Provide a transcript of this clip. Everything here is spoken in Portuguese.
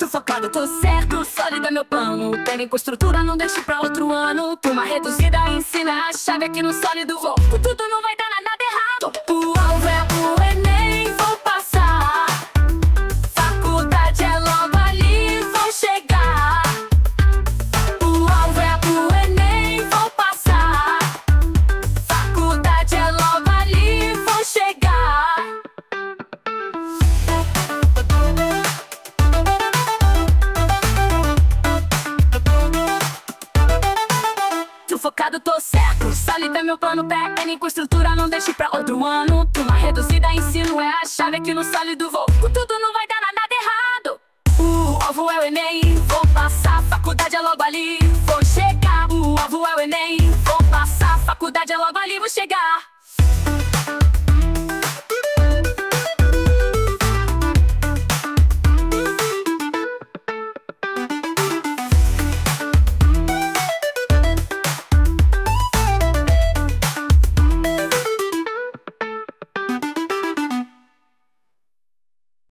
focado, tô certo, sólido é meu plano. Técnico, estrutura, não deixe pra outro ano. Turma reduzida, ensina a chave aqui no sólido. Vou, tudo não vai dar nada errado. O alvo é o Enem, vou passar. Faculdade é logo ali, vou chegar. O alvo é o Enem, vou passar. Faculdade é logo ali, vou chegar. Tô focado, tô certo, sólido é meu plano. Técnico, estrutura, não deixe pra outro ano. Turma reduzida, ensino é a chave aqui no sólido. Vou, tudo não vai dar nada errado. O alvo é o Enem, vou passar. Faculdade é logo ali, vou chegar. O alvo é o Enem, vou passar. Faculdade é logo ali, vou chegar.